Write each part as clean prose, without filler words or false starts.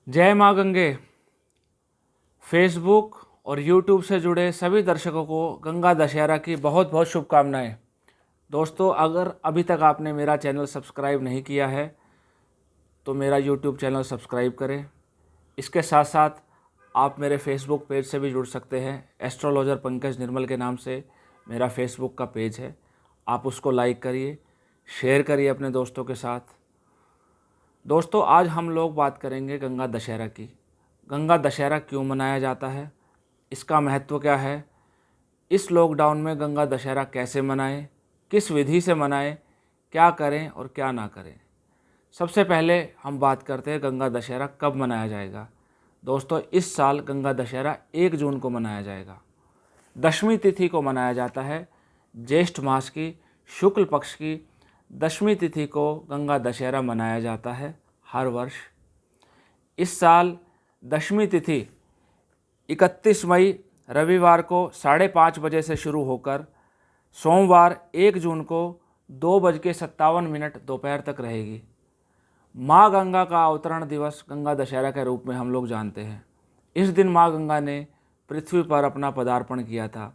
जय माँ गंगे। फेसबुक और यूट्यूब से जुड़े सभी दर्शकों को गंगा दशहरा की बहुत बहुत शुभकामनाएं। दोस्तों, अगर अभी तक आपने मेरा चैनल सब्सक्राइब नहीं किया है तो मेरा यूट्यूब चैनल सब्सक्राइब करें। इसके साथ साथ आप मेरे फेसबुक पेज से भी जुड़ सकते हैं। एस्ट्रोलॉजर पंकज निर्मल के नाम से मेरा फेसबुक का पेज है, आप उसको लाइक करिए, शेयर करिए अपने दोस्तों के साथ। दोस्तों, आज हम लोग बात करेंगे गंगा दशहरा की। गंगा दशहरा क्यों मनाया जाता है, इसका महत्व क्या है, इस लॉकडाउन में गंगा दशहरा कैसे मनाएं, किस विधि से मनाएं, क्या करें और क्या ना करें। सबसे पहले हम बात करते हैं गंगा दशहरा कब मनाया जाएगा। दोस्तों, इस साल गंगा दशहरा 1 जून को मनाया जाएगा। दशमी तिथि को मनाया जाता है। ज्येष्ठ मास की शुक्ल पक्ष की दशमी तिथि को गंगा दशहरा मनाया जाता है हर वर्ष। इस साल दशमी तिथि 31 मई रविवार को 5:30 बजे से शुरू होकर सोमवार 1 जून को 2:57 दोपहर तक रहेगी। माँ गंगा का अवतरण दिवस गंगा दशहरा के रूप में हम लोग जानते हैं। इस दिन माँ गंगा ने पृथ्वी पर अपना पदार्पण किया था।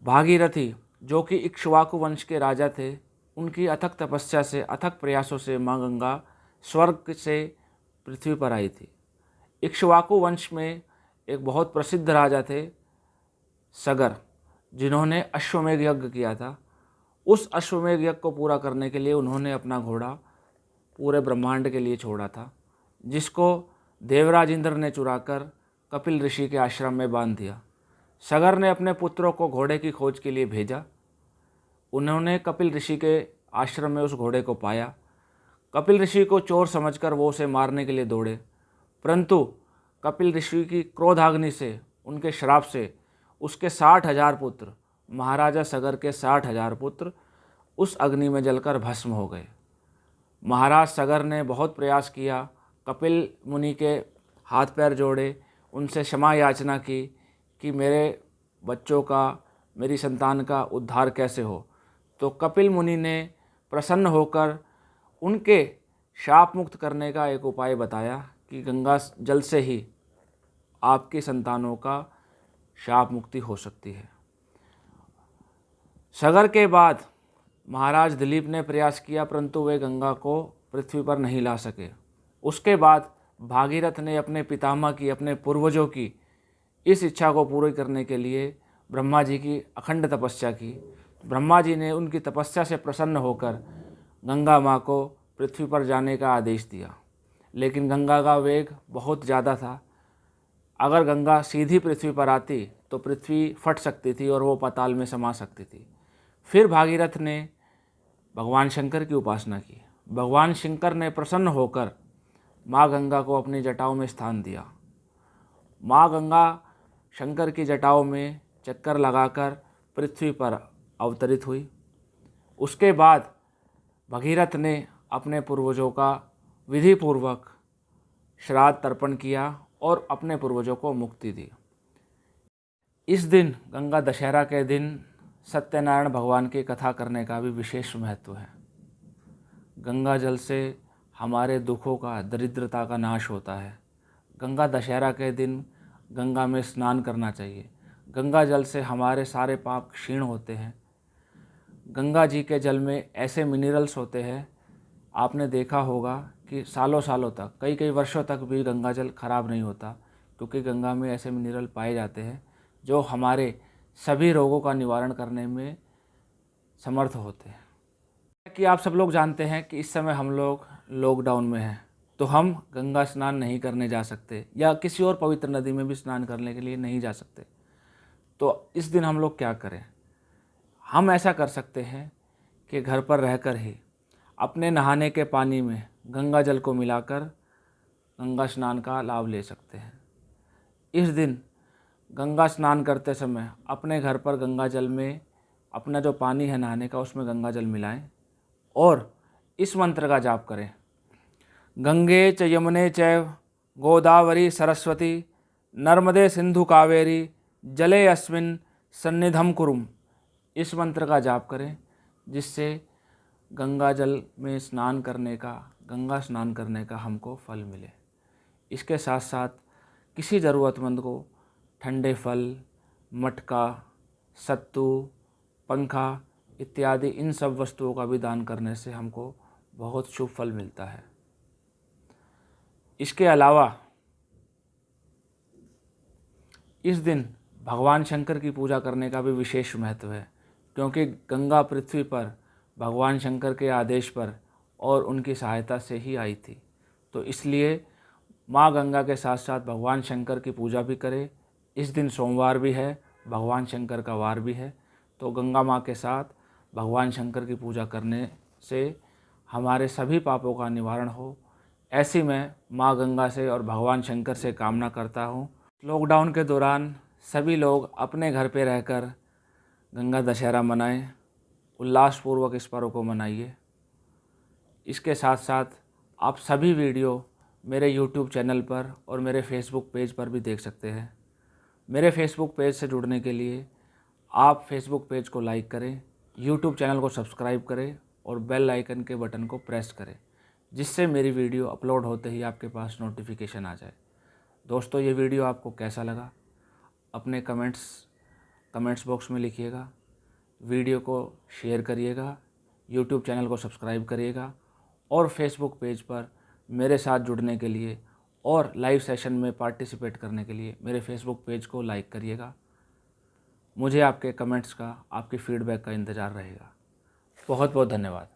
भागीरथी, जो कि इक्ष्वाकु वंश के राजा थे, उनकी अथक तपस्या से, अथक प्रयासों से माँ गंगा स्वर्ग से पृथ्वी पर आई थी। इक्ष्वाकु वंश में एक बहुत प्रसिद्ध राजा थे सगर, जिन्होंने अश्वमेध यज्ञ किया था। उस अश्वमेध यज्ञ को पूरा करने के लिए उन्होंने अपना घोड़ा पूरे ब्रह्मांड के लिए छोड़ा था, जिसको देवराज इंद्र ने चुराकर कपिल ऋषि के आश्रम में बांध दिया। सगर ने अपने पुत्रों को घोड़े की खोज के लिए भेजा। उन्होंने कपिल ऋषि के आश्रम में उस घोड़े को पाया। कपिल ऋषि को चोर समझकर वो उसे मारने के लिए दौड़े, परंतु कपिल ऋषि की क्रोधाग्नि से, उनके श्राप से उसके 60,000 पुत्र, महाराजा सगर के 60,000 पुत्र उस अग्नि में जलकर भस्म हो गए। महाराज सगर ने बहुत प्रयास किया, कपिल मुनि के हाथ पैर जोड़े, उनसे क्षमा याचना की कि मेरे बच्चों का, मेरी संतान का उद्धार कैसे हो। तो कपिल मुनि ने प्रसन्न होकर उनके शाप मुक्त करने का एक उपाय बताया कि गंगा जल से ही आपकी संतानों का शाप मुक्ति हो सकती है। सगर के बाद महाराज दिलीप ने प्रयास किया, परंतु वे गंगा को पृथ्वी पर नहीं ला सके। उसके बाद भागीरथ ने अपने पितामह की, अपने पूर्वजों की इस इच्छा को पूरी करने के लिए ब्रह्मा जी की अखंड तपस्या की। ब्रह्मा जी ने उनकी तपस्या से प्रसन्न होकर गंगा माँ को पृथ्वी पर जाने का आदेश दिया, लेकिन गंगा का वेग बहुत ज़्यादा था। अगर गंगा सीधी पृथ्वी पर आती तो पृथ्वी फट सकती थी और वो पाताल में समा सकती थी। फिर भागीरथ ने भगवान शंकर की उपासना की। भगवान शंकर ने प्रसन्न होकर माँ गंगा को अपनी जटाओं में स्थान दिया। माँ गंगा शंकर की जटाओं में चक्कर लगाकर पृथ्वी पर अवतरित हुई। उसके बाद भगीरथ ने अपने पूर्वजों का विधिपूर्वक श्राद्ध तर्पण किया और अपने पूर्वजों को मुक्ति दी। इस दिन, गंगा दशहरा के दिन, सत्यनारायण भगवान की कथा करने का भी विशेष महत्व है। गंगा जल से हमारे दुखों का, दरिद्रता का नाश होता है। गंगा दशहरा के दिन गंगा में स्नान करना चाहिए। गंगा जल से हमारे सारे पाप क्षीण होते हैं। गंगा जी के जल में ऐसे मिनरल्स होते हैं, आपने देखा होगा कि सालों सालों तक, कई कई वर्षों तक भी गंगा जल खराब नहीं होता, क्योंकि गंगा में ऐसे मिनरल पाए जाते हैं जो हमारे सभी रोगों का निवारण करने में समर्थ होते हैं। कि आप सब लोग जानते हैं कि इस समय हम लोग लॉकडाउन में हैं, तो हम गंगा स्नान नहीं करने जा सकते या किसी और पवित्र नदी में भी स्नान करने के लिए नहीं जा सकते। तो इस दिन हम लोग क्या करें? हम ऐसा कर सकते हैं कि घर पर रहकर ही अपने नहाने के पानी में गंगा जल को मिलाकर गंगा स्नान का लाभ ले सकते हैं। इस दिन गंगा स्नान करते समय अपने घर पर गंगा जल में अपना जो पानी है नहाने का, उसमें गंगा जल मिलाएं और इस मंत्र का जाप करें। गंगे च यमुने चैव गोदावरी सरस्वती नर्मदे सिंधु कावेरी जले अस्मिन् सन्निधम कुरुम। इस मंत्र का जाप करें, जिससे गंगा जल में स्नान करने का, गंगा स्नान करने का हमको फल मिले। इसके साथ साथ किसी ज़रूरतमंद को ठंडे फल, मटका, सत्तू, पंखा इत्यादि इन सब वस्तुओं का भी दान करने से हमको बहुत शुभ फल मिलता है। इसके अलावा इस दिन भगवान शंकर की पूजा करने का भी विशेष महत्व है, क्योंकि गंगा पृथ्वी पर भगवान शंकर के आदेश पर और उनकी सहायता से ही आई थी। तो इसलिए माँ गंगा के साथ साथ भगवान शंकर की पूजा भी करें। इस दिन सोमवार भी है, भगवान शंकर का वार भी है, तो गंगा माँ के साथ भगवान शंकर की पूजा करने से हमारे सभी पापों का निवारण हो, ऐसी मैं माँ गंगा से और भगवान शंकर से कामना करता हूँ। लॉकडाउन के दौरान सभी लोग अपने घर पे रहकर गंगा दशहरा मनाएं, उल्लासपूर्वक इस पर्व को मनाइए। इसके साथ साथ आप सभी वीडियो मेरे YouTube चैनल पर और मेरे फेसबुक पेज पर भी देख सकते हैं। मेरे फेसबुक पेज से जुड़ने के लिए आप फेसबुक पेज को लाइक करें, YouTube चैनल को सब्सक्राइब करें और बेल आइकन के बटन को प्रेस करें, जिससे मेरी वीडियो अपलोड होते ही आपके पास नोटिफिकेशन आ जाए। दोस्तों, ये वीडियो आपको कैसा लगा अपने कमेंट्स बॉक्स में लिखिएगा। वीडियो को शेयर करिएगा, YouTube चैनल को सब्सक्राइब करिएगा और फेसबुक पेज पर मेरे साथ जुड़ने के लिए और लाइव सेशन में पार्टिसिपेट करने के लिए मेरे फेसबुक पेज को लाइक करिएगा। मुझे आपके कमेंट्स का, आपके फीडबैक का इंतज़ार रहेगा। बहुत बहुत धन्यवाद।